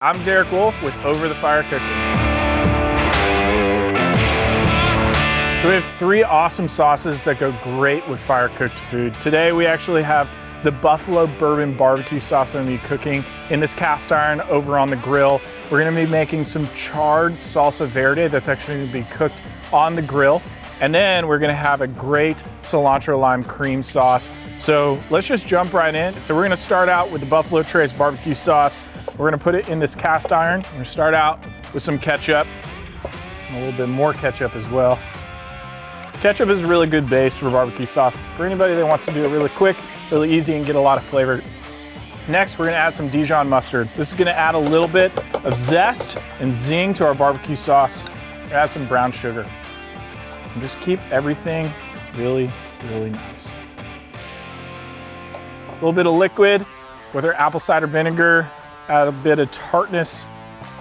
I'm Derek Wolf with Over the Fire Cooking. So we have 3 awesome sauces that go great with fire cooked food. Today we actually have the buffalo bourbon barbecue sauce that I'm gonna be cooking in this cast iron over on the grill. We're gonna be making some charred salsa verde that's actually gonna be cooked on the grill. And then we're gonna have a great cilantro lime cream sauce. So let's just jump right in. So we're gonna start out with the Buffalo Trace barbecue sauce. We're gonna put it in this cast iron. We're gonna start out with some ketchup, and a little bit more ketchup as well. Ketchup is a really good base for barbecue sauce. For anybody that wants to do it really quick, really easy, and get a lot of flavor. Next, we're gonna add some Dijon mustard. This is gonna add a little bit of zest and zing to our barbecue sauce. We're gonna add some brown sugar. And just keep everything really, really nice. A little bit of liquid with our apple cider vinegar, add a bit of tartness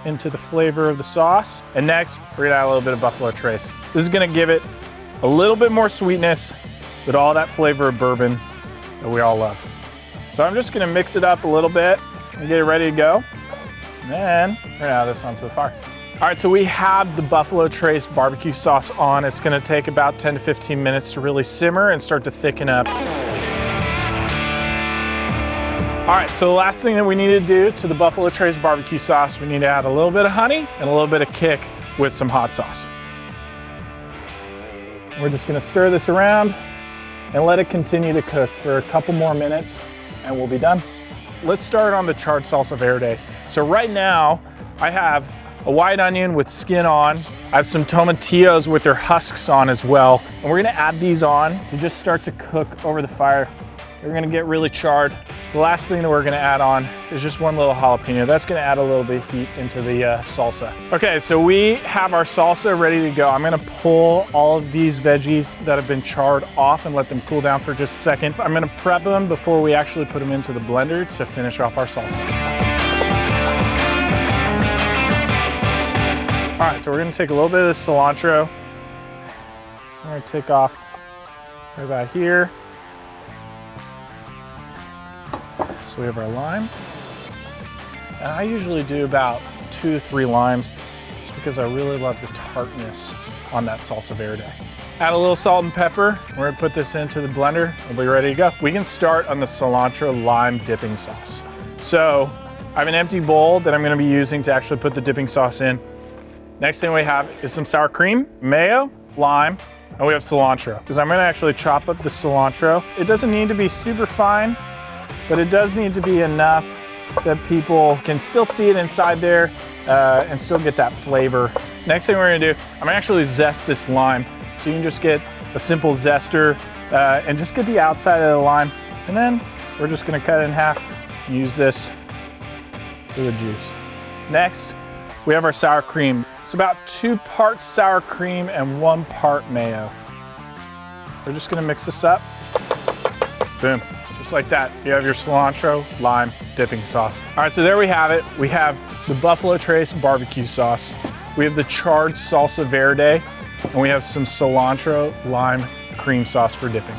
into the flavor of the sauce. And next, we're gonna add a little bit of Buffalo Trace. This is gonna give it a little bit more sweetness, but all that flavor of bourbon that we all love. So I'm just gonna mix it up a little bit and get it ready to go. And then we're gonna add this onto the fire. All right, so we have the Buffalo Trace barbecue sauce on. It's gonna take about 10 to 15 minutes to really simmer and start to thicken up. All right, so the last thing that we need to do to the Buffalo Trace barbecue sauce, we need to add a little bit of honey and a little bit of kick with some hot sauce. We're just gonna stir this around and let it continue to cook for a couple more minutes and we'll be done. Let's start on the charred salsa verde. So right now, I have a white onion with skin on. I have some tomatillos with their husks on as well. And we're gonna add these on to just start to cook over the fire. They're gonna get really charred. The last thing that we're gonna add on is just one little jalapeno. That's gonna add a little bit of heat into the salsa. Okay, so we have our salsa ready to go. I'm gonna pull all of these veggies that have been charred off and let them cool down for just a second. I'm gonna prep them before we actually put them into the blender to finish off our salsa. All right, so we're gonna take a little bit of the cilantro. I'm gonna take off right about here. So we have our lime. And I usually do about 2 to 3 limes just because I really love the tartness on that salsa verde. Add a little salt and pepper. We're gonna put this into the blender. We'll be ready to go. We can start on the cilantro lime dipping sauce. So I have an empty bowl that I'm gonna be using to actually put the dipping sauce in. Next thing we have is some sour cream, mayo, lime, and we have cilantro. Because I'm gonna actually chop up the cilantro. It doesn't need to be super fine, but it does need to be enough that people can still see it inside there and still get that flavor. Next thing we're gonna do, I'm gonna actually zest this lime. So you can just get a simple zester and just get the outside of the lime. And then we're just gonna cut it in half and use this for the juice. Next, we have our sour cream. It's about 2 parts sour cream and 1 part mayo. We're just gonna mix this up. Boom. Just like that, you have your cilantro lime dipping sauce. All right, so there we have it. We have the Buffalo Trace barbecue sauce. We have the charred salsa verde, and we have some cilantro lime cream sauce for dipping.